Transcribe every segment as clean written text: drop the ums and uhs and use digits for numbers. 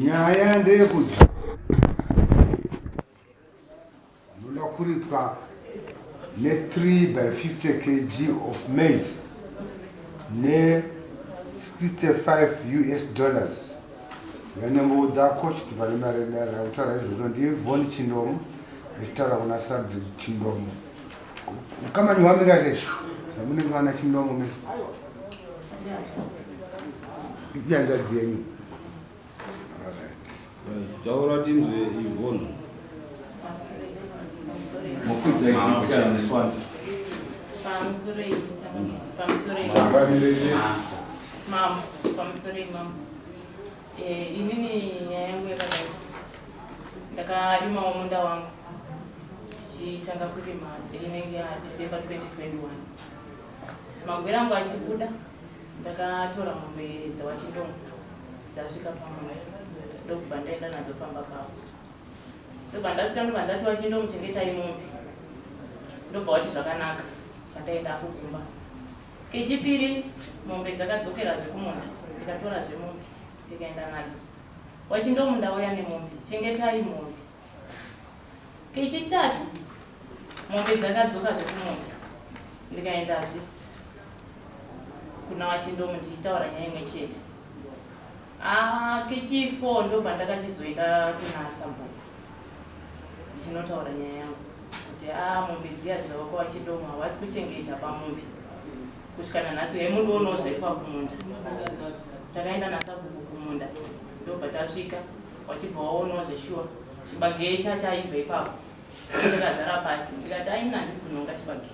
nyaya ndeyekuti unoda kuripwa ne3 by 50 kg of maize ne$65 US. Yanemboudza coach tibane mari rautaura izvozvo ndi Yvonne Chindome achitaura kuna Shadrek Chindome. Ukamani wamira sei samunenge wana Chindome me iyanjadzi yenyu. Taura tinzwe Yvonne. Mambo, Mambo. Inini nyaya yangu yakadai. Ndakarima mumunda wangu. Tichitanga kurima inenge December 2021. Magwera angu achibuda, ndakatora mombe dzawaChindome dzasvika pamwe. Ndobva ndaenda nadzo pamba pavo. Ndobva ndasvika ndobva ndati waChindome chengetai mombe. Ndobva wati zvakanaka. Ndaenda kugumba. Kechipiri mombe dzakadzokera zvekumunda. Ndikatora zvemombe ndikaenda nadzo. waChindome ndauya nemombe, chengetai mombe. Kechitatu mombe dzakadzoka zvekumunda. Ndikaendazve kuna waChindome tichitaura nyaya imwe chete. Kechi4 ndobva ndakachizoenda kuna Mambo. Ndinotaura nyaya yangu kuti mombe dziya dzava kwawaChindome havasi kuchengeta pamombe. Kusvika nanhasi yaimundoonawo zvaitwa kumunda. Takaenda naSambo kumunda. Ndobva tasvika wachibva waonawo zveshuwa. Chibage chaibva ipapo. Chakazara pasi. Ndikati aina handisi kunonga chibage.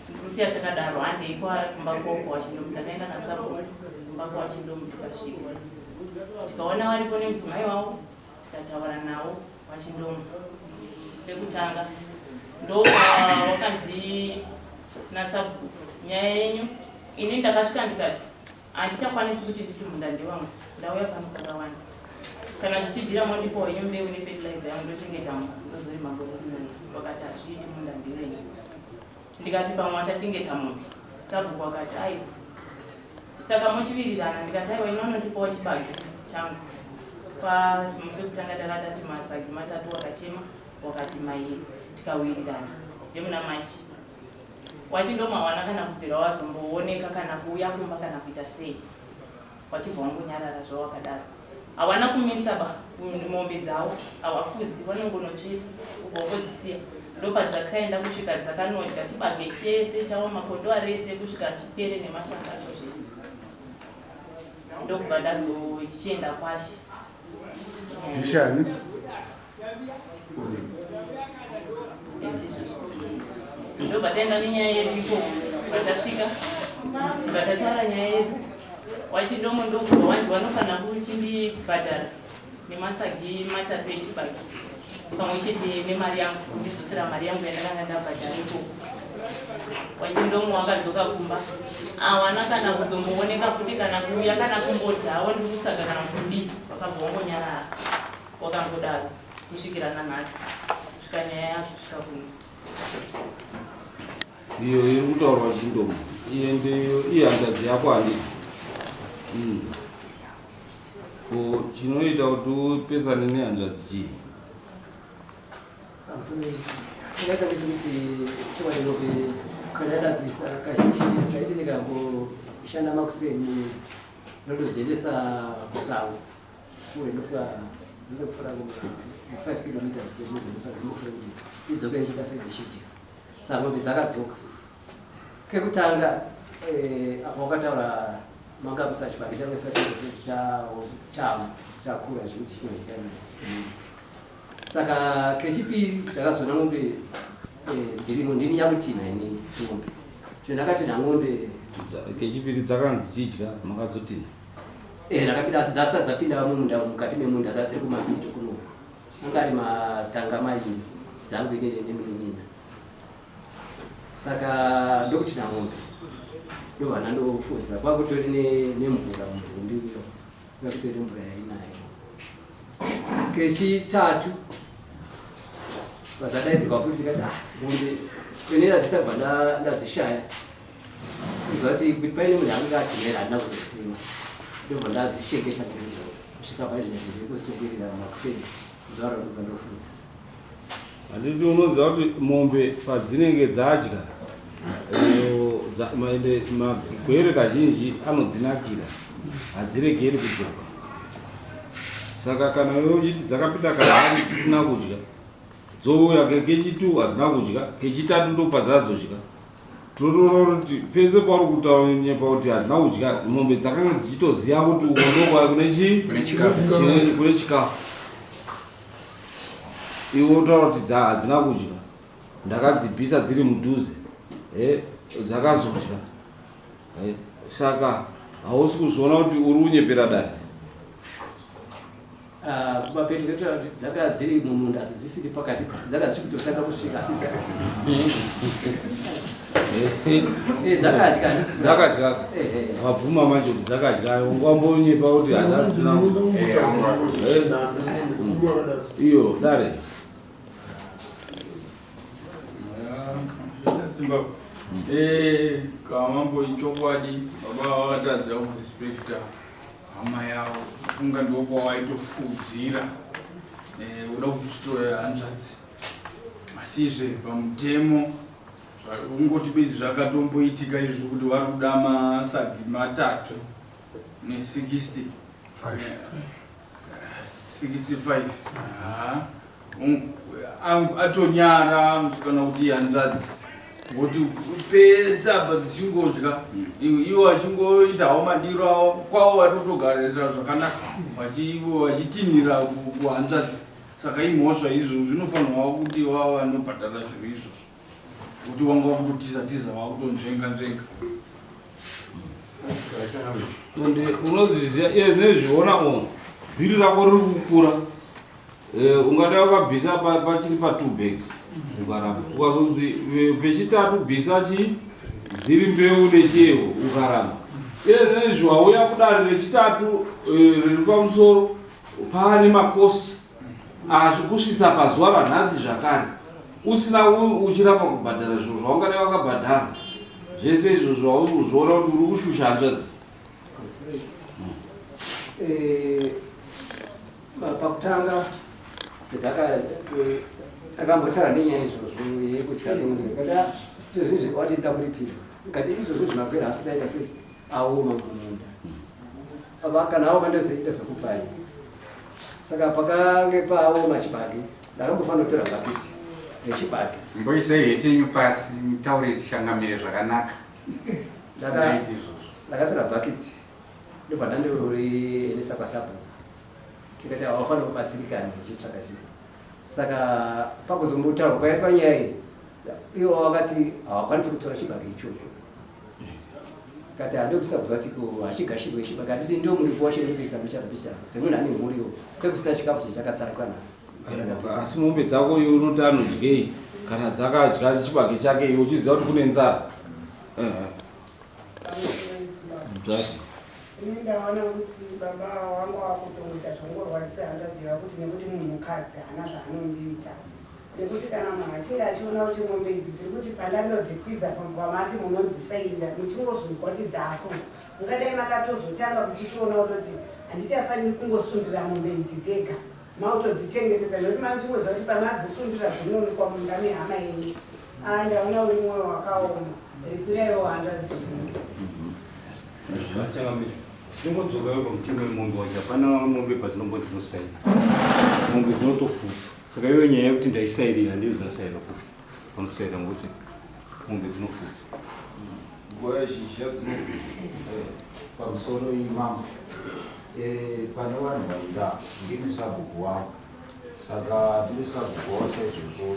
Ndikusiya chakadaro handei kumba kwawaChindome. Ndakaenda naSambo kumba kwawaChindome tikasvika. Tikaona varipo nemudzimai wavo. Tikataura nawo waChindome. Lekutanga ndobva wakanzi naSambo nyaya yenyu. Ini ndakasvika ndikati handichakwanisi kuti nditi munda ndewangu. Ndauya pano pakawanda. Kana zvichibvira mondipawo henyu mbeu nefertilizer yangu ndochengeta ndozorima gore rineri. Vakati hazviiti munda ndewenyu. Ndikati pamwe wachachengeta mombe. Sambo wakati aiwa. Saka mochivirirana ndikati aiwa inono ndipawo chibage changu. Pamusi wekutanga takati matsagi matatu wakachema wakati mairi tikawirirana. Ndemuna machi. waChindome hawana kana kubvira wazombooneka kana kuuya kumba kana kuita sei. Wachibva wangonyarara zvawakadaro. Hawana kumisa mombe dzavo, havafudzi, vanongonotsveta kubva wangodzisiya. Ndopadzakaenda kusvika dzakanodya chibage chese chavo makondo arese kusvika chipere nemashanga acho zvese. Ndokubva ndazochienda kwashi. Ndishani? Ndobva taenda nenyaya yedu ikoko. Patasvika tikataura nyaya yedu. waChindome ndokubva wanzi vanofanira kuchindibhadhara nemasagi matatu echibage. Pamwe chete nemari yangu, kundidzosera mari yangu yandakanga ndabhadhara ikoko. waChindome wakadzoka kumba. Hawana kana kuzombooneka futi kana kuuya kana kumbodzi havo ndiri kutsvaga kana kuti kudii. Wakabva wangonyarara. Wakangodaro kusvikira nanhasi. Kusvika nyaya yacho kusvika kuno. Iyo iri kutaura waChindome. Iye ndiyo ihanzvadzi yako handii. Chinoita kuti upesane nehanzvadzi chii? Ndakaita kuti chowairobe Akadyisa kazhinji kaiti ndikamboshanda makuseni ndotodziendesa kuSango kure ndofura 5 km kumuzinisa ndinofura kuti idzoke ndichita sedzishidya. Saka mombe dzakadzoka. Kekutanga apo wakataura manga kusachibage changu chakura zvekuti chinodya. Saka kechipiri ndakazoona mombe dzirimo ndini yakutina ini mombe. Ndakati ng'ombe kechipiri dzakanzi chidya makazotina. Ndakapinda asi dzasati dzapinda mumunda mukati memunda dziri kumapito kuno. Angari matanga mairi dzangu ine nemunina. Saka ndokuti ng'ombe. Ndobva ndandofudza kwakutori nemvura muvumbi kwakutori mvura yainayo. Kechitatu vazadaidzirwa futi tikati ng'ombe kwenera dzisabva ndadzishaya. Sizwa kuti kuti paine munhu anga atinera handina kuzosima. Ndobva ndadzichengeta ndizvo. kusvika paizvozvo kusungirira makuseni zuva rokugandofudza. Handiti unoziva kuti mombe padzinenge dzadya magwere kazhinji anodzinakira, hadziregeri kudzoka. Saka kana wewe uchiti dzakapinda kahari dzisina kudya, dzouya kechitu hadzina kudya, kechitatu ndo padzazodya, totoona kuti pese pauri kutaura kuti hadzina kudya, mombe dzakanga dzichitoziva kuti uko ndokwai kune chikafu. Iwe utaura kuti hadzina kudya, ndakadzibvisa dziri mudhuze, dzakazodya. Saka hausi kuzviona kuti uri unyepera dare. Kumapeto ketoa kuti dzaka dziri mumunda asi dzisiri pakati dzaka dzichitotanga kusvika asi dzakadya wabvuma manje kuti dzakadya wambonyepa kuti hadzina iyo dare Mambo ichokwadi baba wakatadza kurespekta hama yavo funga ndoko waitofudzira uda kuchitoya hanzvadzi asizve pamutemo ungoti bedzi zvakatomboitika izvi kuti vari kuda masagi matatu ne65 atonyara kana kuti hanzvadzi ngokuti pesa apa dzichingodya iwo vachingoitawo madiro avo kwavo vatotogarira zvakanaka vachitinhira kuhanzvadzi. Saka imhosva izvo zvinofanirwa kuti wava vanobhadhara zviro izvozvo kuti wanga wakutotizatiza wakutonzvenga. ende unodziziva iye nezviona bhiri rako riri kukura, ungada wakabvisa pachiri pa2 bags ukaramba ukazonzi pechitatu bhisa dziri mbeu nechiyevo ukaramba iye nezvi wauya kudare rechitatu riri pamusoro paane makosi azvikusvitsa pazuva ranhasi zvakare usina uchiramba kubhadhara zviro zvaungada wakabhadhara zvese izvozvo hausi kuzviona kuti uri kushusha hanzvadzi. Pakutanga takambotaura nenyaya izvozvo yekudya nemunda zvinhu wati ndida kuripira ngati izvozvo zvimapera asi daita sei aoma mumunda kana aoma ndozoita zokupai. Saka pakange paoma chibage ndakambofanira kutora bhakiti rechibage mboisei hetenyu pasi mutaure tishangamire zvakanaka. Ndakatora bhakiti ndobva ndandoriendesa pasapo tikati havafanira kubatsirikana ndichitsvaga chinhu. Saka pakuzomutaura kwakaitwa nyaya iyi iwo wakati hawakwanisi kutora chibage ichocho kati handobvisa kuziva kuti hachigashirwe chibage handiti ndo muripo wacho ndikuisa mucharapichara semunhu ane mhuriwo kwekusina chikafu chichakatsarikana. Asi mombe dzako iwe unoti anodyei kana dzakadya chibage chake iwe uchiziva kuti kune nzara. Ndaona kuti baba wangu wakutongoita zvongorwadzisa handadziva kuti nekuti munhukadzi haana zvaanondiita nekuti kana munhu achinge achiona kuti mombe idzi dziri kuti pandanodzikwidza pamati munondzisairira muchingozonzwa kuti dzako ungadai makatozotanga kuchitoona kutoti handichafaniri kungosundira mombe idzi dzega mautodzichengetedza nekuti mamuchingozva kuti pamadzisundira dzinoonekwa munda nehama yenyu. Ndaona uri mwoyo wakaoma ripiraiwo handadziva. Tingodzokayo pamutemo wemombe wacho hapana mombe padzinomboti dzinosaira mombe dzinotofudza. Saka iyo nyaya yekuti ndaisairira ndiyo dzinosaira kuti panosaira ngokuti mombe dzinofudza. Nguva zhinji yadzinofudza pamusoro imambo pane vanhu vaida ndini sabhuku wavo. Saka ndiri sabhuku wavo saizvozvo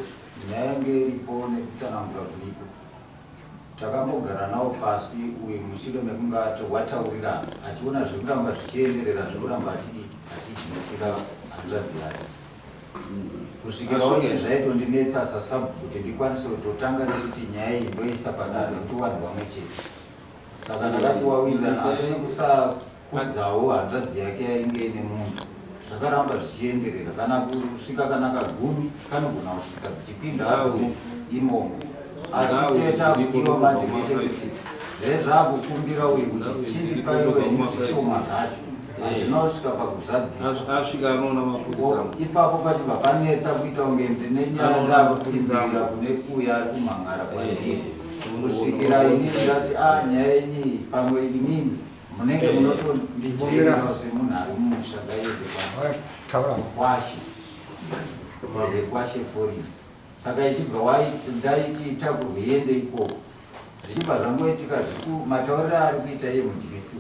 nyaya yange iripo nekutsanangura kuripo takambogara nawo pasi uye mushure mekunge wataurirana achiona zvekuramba zvichienderera zvekuramba achijinitsira hanzvadzi yake kusvikira uye zvaitondinetsa sasabhuku kuti ndikwanise kutotanga nekuti nyaya iyi ndoisa padare kuti vanhu vamwe chete. Saka ndakati wawirirana asi nekusakudzawo hanzvadzi yake yainge ine munhu zvakaramba zvichienderera kana kusvika kana kagumi kanogona kusvika dzichipinda imomo asi chetakudiwa manje zvezvakukumbira uyu kuti chindipaiwe zvishoma zvacho azvinosvika pakuzadziswa asvika anoona mapurisa ipapo pachibva panetsa kuita kunge ndine nyaya ndakutsimbira kune kuya ari kumhangara kwandiri kusvikira inini ndati nyaya yenyi pamwe inini munenge munotondicherera semunhu ari mumusha ngaende kwashe kwashe foreign saka ichibva ndaiti takurwe yende ikoko zvichibva zvangoitika matauriro ari kuita iye mudyisi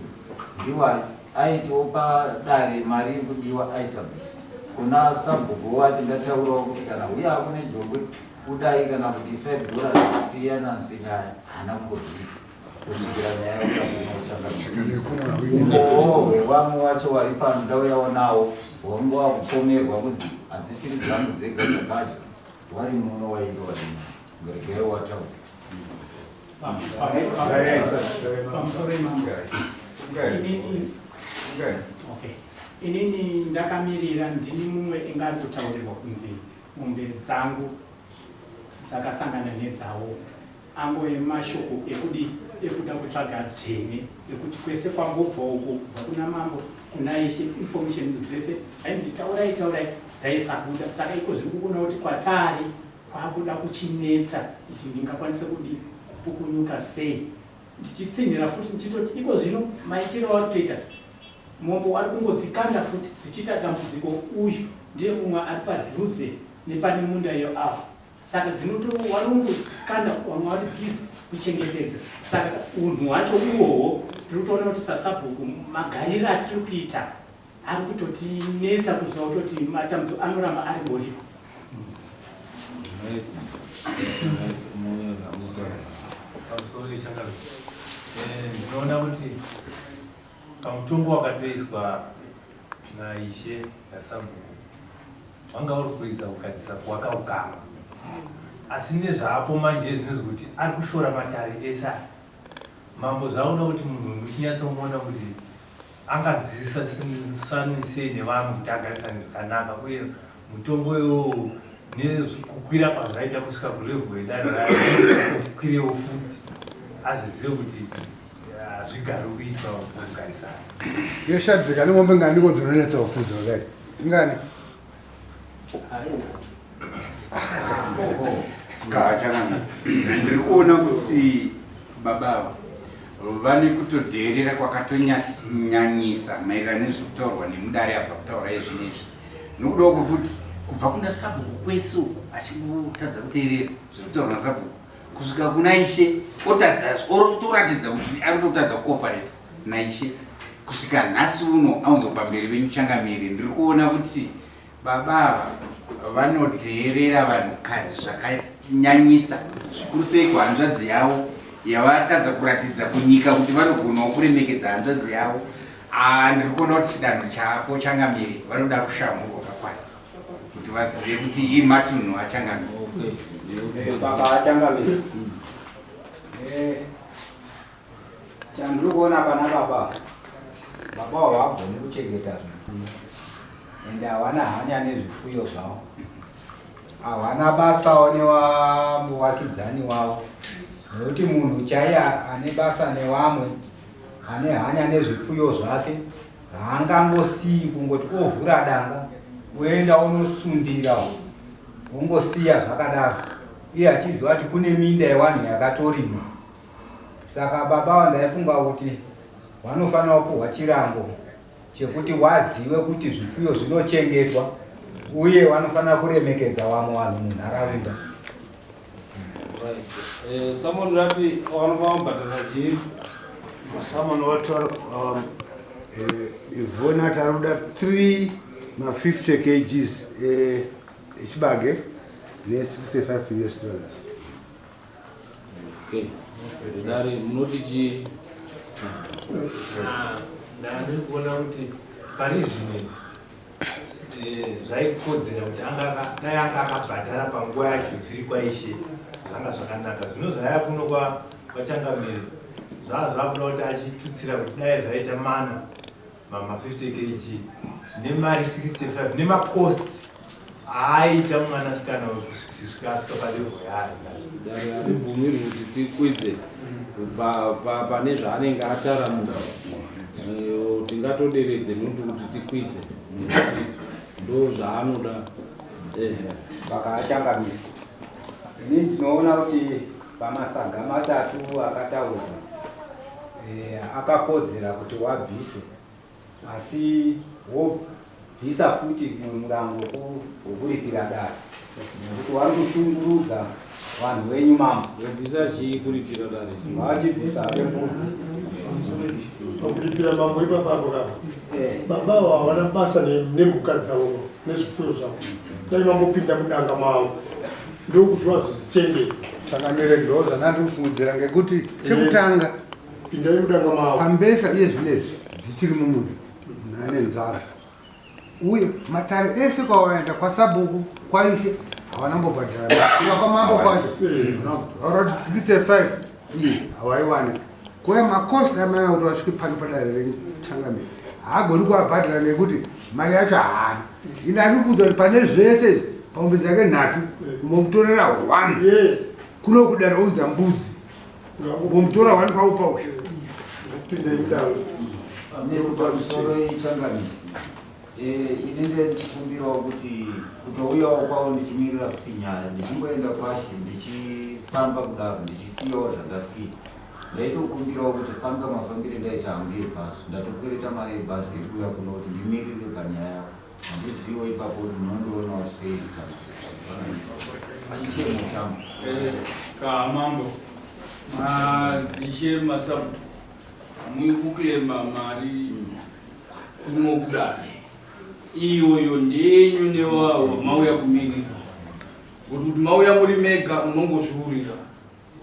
ndiwa aitiwo padare mari kudiwa aisabvisa kuna sabhuku wati ndataurawo kuti kana uye akune jongwe kudai kana kuti $5 kuti yanansi nyaya hana kumbozviita kusvikira nyaya uohwe vamwe wacho vari pano ndauyawo nawo wangu wakupomerwa kunzi hadzisiri dzangu dzega dzakadya wari muno wainge wadini ngeregere wataura inini ndakamirira ndini mumwe ingatotaurirwa kunzi mombe dzangu dzakasangana nedzawo ango emashoko ekuda kutsvaga dzvene ekuti kwese kwangobva uko kubva kuna mambo kuna ishe information dzese ainzi taurai dzaisabuda saka iko zviri kuona kuti kwatari kwakuda kuchinetsa kuti ndingakwanise kudi kupukunyuka sei ndichitsinhira futi ndichitoti iko zvino maitiro ari kutoita mombo ari kungodzikanda futi dzichiita dambudziko uyu ndiye mumwe ari padhuze nepane munda iyo apa saka dzinotowalongokanda vamwe vari bhizi kuchengetedza saka unhu hwacho uhohwo tiri kutoona kuti sasabhuku magariro atiri kuita ari kutotinetsa kuziva kutoti matambudzo anoramba ari ngoripo ndinoona kuti pamutongo wakatoiswa naishe nasabhuku wanga uri kuedza kugadzisa kwakaukama asi nezvaapo manje zvinozvi kuti ari kushora matare ese mambo zvaona kuti munhu uchinyatsomuona kuti anganzwisisani sei nevamwe kuti agarisane zvakanaka uye mutongo iwowo nekukwira kwazvaita kusvika kulevel yedanho rayo kuti kwirewo futi azvizive kuti zvigare kuitwa kugarisana iyo Shadrek nemombe nganiko dzinonetsa ufudzo kudai ingani kachakana ndiri kuona kuti babava vane kutodheerera kwakatonyanyisa maererano nezvekutaurwa nemudare abva kutaura izvinezvi nokudawo kuti kubva kuna sabhuku kwese uku achingotadza kuteerera zviri kutaurwa nasabhuku kusvika kuna ishe otoratidza kuti ari kutotadza kuopareta naishe kusvika nhasi uno aunzobva mberi venyuchangamiri ndiri kuona kuti babava vanodheerera vanhukadzi zvakanyanyisa zvikuru sei kuhanzvadzi yavo yavatadza kuratidza kunyika kuti vanogonawo kuremekedza hanzvadzi yavo ndiri kuona kuti chidanho chapo changamiri vanoda kushamurwa kakwana kuti vazive kuti ii matunhu achangamiri baba achangamiri chandiri kuona pana baba havagoni kuchengeta zvipfuyo ende havana hanya nezvipfuyo zvavo havana basawo newamuvakidzani wavo nokuti munhu chaiye ane basa nevamwe ane hanya nezvipfuyo zvake haangangosii kungoti ovhura danga woenda unosundira wongosiya zvakadaro iye achiziva kuti kune minda yevanhu yakatorimwa saka baba vandaifunga kuti vanofanira kupuhwa chirango chekuti wazive kuti zvipfuyo zvinochengetwa uye vanofanira kuremekedza vamwe vanhu munharaunda someone rati wanobambadana chii someone wataura Yvonne ati arikuda 3 ma50 kgs echibage ne$65. Okay. Dari munoti chii ndiri kuona kuti pari zvimwe zvaikodzera kuti dai anga akabhadhara panguva yacho zviri kwaishe zvanga zvakanaka zvino zvaya kuno kwachangamiri zvakuda kuti achitutsira kuti dai zvaita mana ma50 kg nemari 65 nemacosts aaita mwanasikana kuti svikasvika palevel yaari aribvumirwi kuti tikwidze pane zvaanenge atara munhu kuti kuti ngatoderedze muntu kuti tikwidze ndo zvaanoda vakaachangamira. Ini ndinoona kuti pamasaga matatu akataurwa akakodzera kuti wabvise, asi wobvisa futi murango wokuripira dare nekuti wari kushungurudza vanhu venyu Mambo. wabvisa chii kuripira dare? Vachibvisa vembudzi kuripira Mambo ipapapo kapo. Baba hawana basa nemhuka dzavo nezvifuyo zvavo, dai mambopinda mudanga mavo ndokuti vazozvichengeta. Chakamire ndoza ndandikufungidzira ngekuti chekutanga pindai mudanga mavo pambesa iye zvinezvi dzichiri mumunda ane nzara uye matare ese kwawaenda kwaSabhuku kwaishe havana mbobhadhara kwaMambo kwacho vaura kuti 65 iye hawaiwani kuya makosti amaya kuti vasvike pano padare rechangamire haagoni kuabhadhara nekuti mari yacho haana. Ine andikubvunza kuti pane zvese pamombe dzake nhatu momutorera 1 kuno kudara unza mbudzi momutora 1 paupausha pindai mudanga nepamusoro yechangamire. Inenge ndichikumbirawo kuti kutouyawo kwawo ndichimirira futi nyaya ndichingoenda pashi ndichifamba kudaro ndichisiyawo zvandasiya. Ndaitokumbirawo kuti famba mafambire ndaita hangu yebhazi ndatokwereta mari yebhazi iri kuuya kuno kuti ndimirire panyaya handiziviwo ipapo kuti munondoonawo sei chichemo changu kaMambo madzishe maSabhuku amui kuklema mari inokudai iyoyo ndenyu newawo mauya kumirira kuti mauya muri mega munongozviurira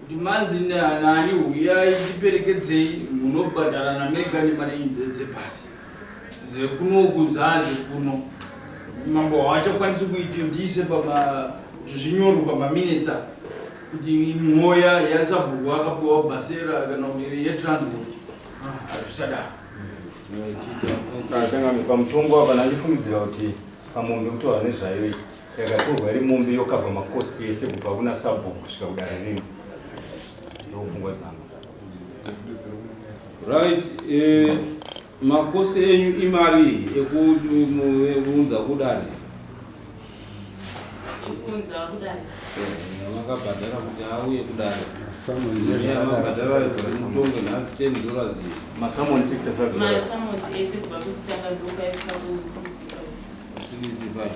kuti manzi nani uyai tiperekedzei munobhadhara namega nemari dzebhasi zekunoku dzaze kuno Mambo haachakwanisi kuita ndiise zvinyorwa pamaminitsa kuti moya yaSabhuku akapiwa bhasera kana kuti yetransport hazvisadaro. Changamire pamutongo apa nandifungidzira kuti pamombe kutorwa nezvayo yakatorwa iri mombe yokavha makosti ese kubva kuna Sabhuku kusvika kudare rino ndopfungwa dzangu. Right, makosti enyu imari ekuunza kudare makabhadhara kuti auye kudare makabhadhara mutongo nhasi $10 masamoni 65 masamoni ese kubva kutanga ndoka yasvika ku 65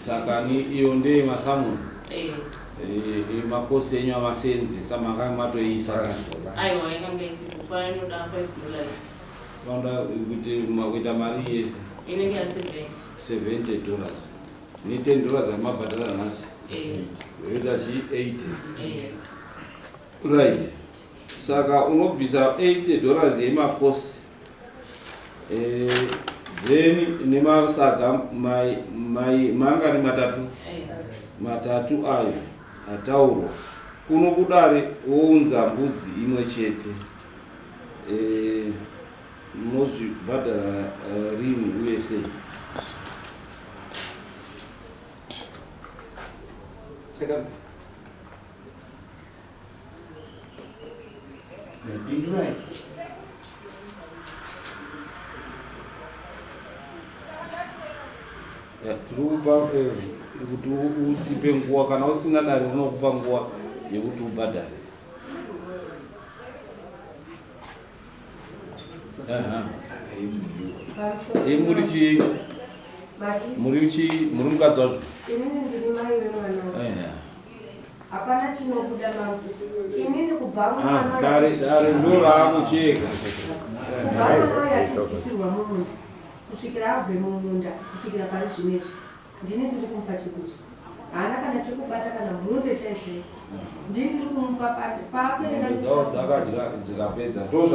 saka iyo ndeye masamoni makosi enyu amaseenzesa makanga matoiisa aiwa yakanga isipo painoda $5 vanoda kuti makuita mari yese inenge ya $70 ni $10 amabhadhara nhasi yoita chi 80 right. Saka unobvisa $80 yemakosi then nemasaga manga ni matatu ayo ataurwa kuno kudare wounza mbudzi imwe chete munozvibhadhara rini uye sei? Tirikupa kuti utipe nguwa kana usina dare rinokupa nguwa yekuti ubhadhare. Muri mukadzi wacho? Inini ndiri mai wemwana. Hapana chinobuda mangu. Inini kubva mwana. Dare ndo raakucheka. Kubva mwana yachichikisirwa mumunda. Kusvikira abve mumunda, kusvikira pari zvinezvi. Ndini ndiri kumupa chekudya. Haana kana chekubata kana mhunze chaizvo. Ndini ndiri kumupa paperera dzikapedza. Ndo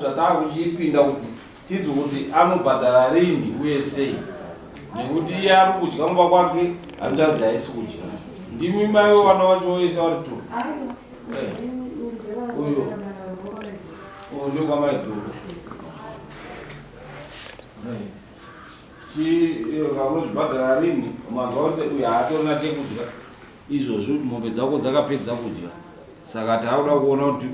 zvatakuchipinda kuti tidzi kuti anobhadhara rini uye sei. Nekuti iye ari kudya mumba kwake hanzvadzi haisi kudya. Ndimi mai vana vacho vese vari tu. Uyo ndio kama idhuru. Kaunozvibhadhara rini mazwa kuti uyo haatorina chekudya izvozvo mombe dzako dzakapedza kudya saka tauda kuona kuti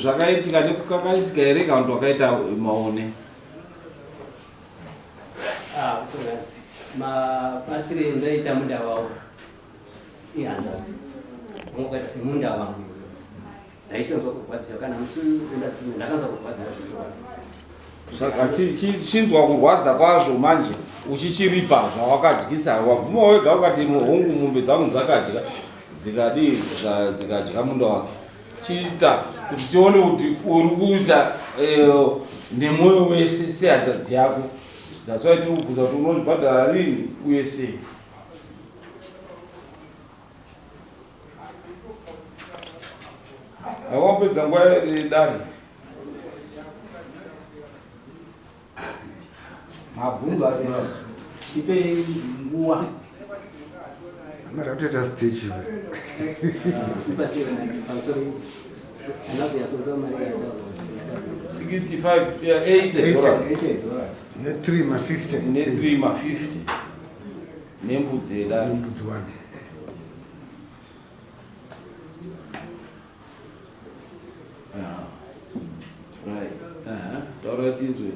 zvakaitika nekukakaisika here kana kuti wakaita maone. Kutonasi mabatsire ndaita munda wavo ihandazi unokaita semunda wangu ndaitonzwa kurwadziswa kana musi ndakanzwa kurwadzira saka chinzwa kurwadza kwazvo manje uchichiripa zvawakadyisa wabvuma wega ukati hongu mombe dzangu dzakadya dzikadya munda wake chiita kuti tione kuti uri kuita nemwoyo wese sehadhadzi yako. That's why tiri kubvunza kuti unozvibhadhara rini uye sei. Awapedza nguva dare mabvunzo ipe nguva mara kutoita stage 65 $80 ne3 ma50 ne3 ma50 nembudzi edare mbudzi wani. Taura tinzwe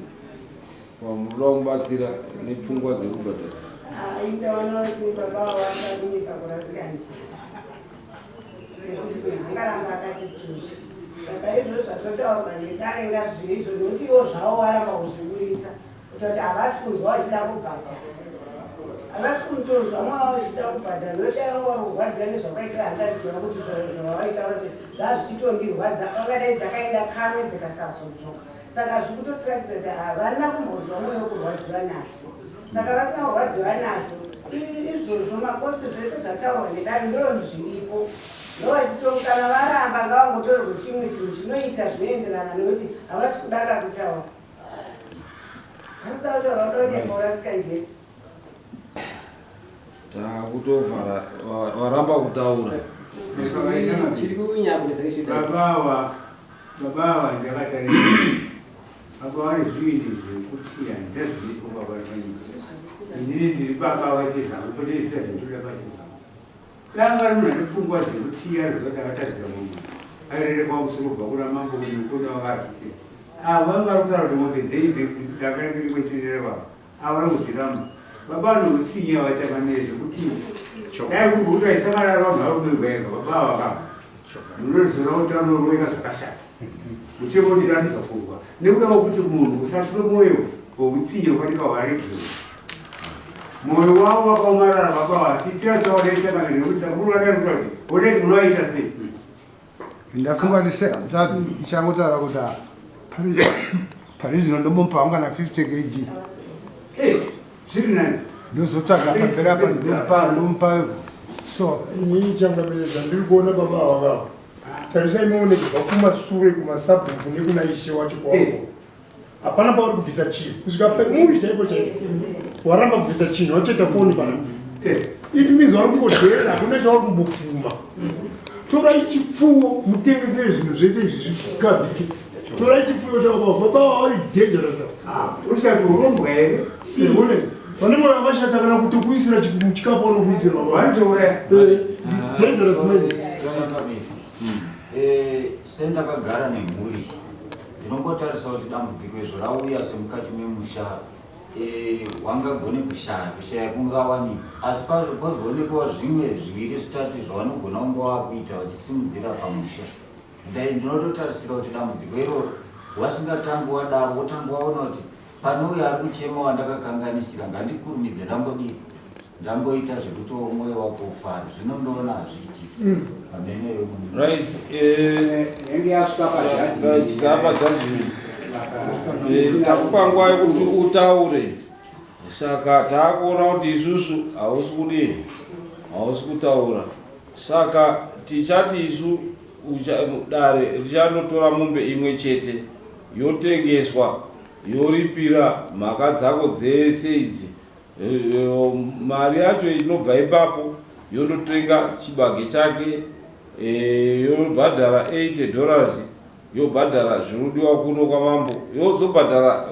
pamuda kumubatsira nepfungwa dzekubhadhara. Ndaona kuti baba wakamunyika kurasika njira nekuti hangaramba akati tuzu saka izvo zvatotaurwa nedare ngazviizvo nokuti ivo zvavo varamba kuzviburitsa kutoti havasi kunzwa vachida kubhadhara havasi kutozwa mwava vachida kubhadhara notavarwarwadzira nezvakaitira handadzira kuti zvavaita kuti zvazvichitondirwadza vangadai dzakaenda kamwe dzikasazodzoka saka zvikutotirakidza kuti havana kumbonzwa mwoyo kurwadziwa nazvo saka vasina kurwadziwa nazvo izvozvo makosi zvese zvataurwa nedare ndoo zviripo ndovachitokana varamba ngavangotorerwe chimwe chinhu chinoita zvinoenderana nekuti havasi kudaka kutaura hasida kutaura utooneka urasika njeri takutovhara waramba kutaura chiri kunyakunesakeshida babawa ndakatarisa apa vari zviindi zvekuti handazviripo pavatanyika inini ndiri baba vachezangu podeisa zvendoda pachezangu danga rinhu nepfungwa dzekutiya riziva takatadzira munhu arere kwamusoro kubva kuna mambo kunikoda vakazvise ava vanga vari kutaura kuti mombe dzeidzi dakaimwecherera vavo ava vari kuzviramba baba anotsinya vachamanere zvekuti dai kumbokuti vaisamarara vamharumirwega baba vakava munoriziva utano roika zvakashata uchimodiranisa pfungwa nekuda kuti munhu usasvike mwoyo woutsinya ukatika waregero mwoyo wavo wakaomarara baba asi tiratsawarechamanere nekuti sakuru vadaruta kuti oneki munovaita sei ndafunga kuti sehanzvadzi ichangotaura kuti pari zvino ndombomupa ungana 50 kg zviri nani ndozotsvaga papera apa ndomupa so inini changamereza ndiri kuona baba avakava tarisai maoneke kubva kumasure kumasabhuku nekuna ishe wacho kwavo hapana pauri kubvisa chinhu kusvika pemuri chaipo chaipo waramba kubvisa chinhu watoita foni pana iti mizi vari kungodhera hakuna chauri kumbopfuma torai chipfuwo mutengesere zvinhu zvese izvi zvikavhiki torai chipfuwo chavo baba vavari dangerous usati urombwa here vane moyo vakashata kana kutokuisira chikafu vanokuisira sendakagara nemhuri ndinongotarisa kuti dambudziko izvo rauya semukati memusha wangagone kushaya kungawani asi pazoonekwa zvimwe zviviri zvitatu zvavanogona kunge wakuita vachisimudzira pamusha ndinototarisira kuti dambudziko iro wasingatangi wadaro wotanga waona kuti pane uyo ari kuchema wandakakanganisira ngandikurumidze ndamboita zvekuti mwoyo wako ufara zvino ndoona hazviitiki pameneyo nenge yasvika pazvazvii takupa nguva yekuti utaure saka taakuona kuti isusu hausi kudii hausi kutaura saka tichati isu dare richanotora mombe imwe chete yotengeswa yoripira mhaka dzako dzese idzi mari yacho inobva ipapo yonotenga chibage chake yobhadhara $80 yobhadhara zvinodiwa kuno kwamambo yozobhadhara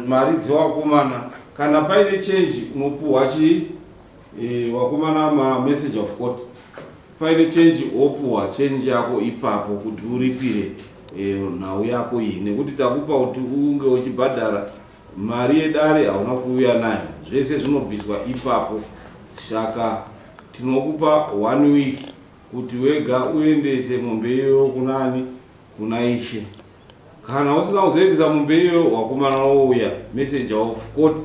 mari dzewakomana kana paine chenji unopuhwa chii wakomana mamessage of court paine chenji opuwa chenji yako ipapo kuti uripire nhau yako iyi, nekuti takupa kuti unge uchibhadhara mari yedare hauna kuuya nayo, zvese zvinobviswa ipapo. Saka tinokupa 1 week kuti wega uendese mombe iyoyo kunani, kuna ishe. Kana usina kuzoendesa mombe iyoyo, wakomana wouya messenger of court,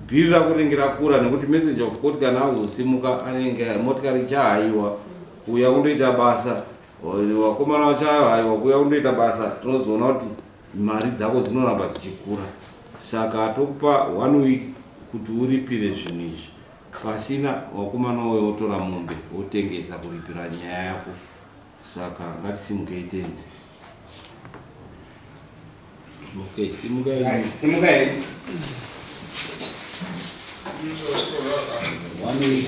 bhiri rakunenge rakura, nekuti messenger of court kana azosimuka anenge motikari chahaiwa kuuya kundoita basa, wakomana wachahaiwa kuuya kundoita basa, tinozoona kuti mari dzako dzinoramba dzichikura. Saka tokupa 1 week kuti uripire zvinhu izvi. Pasina wakomana uyo otora mombe otengesa kuripira nyaya yako. Saka ngatisimuke itende. Okay, simuka iri. Simuka iri. 1 week.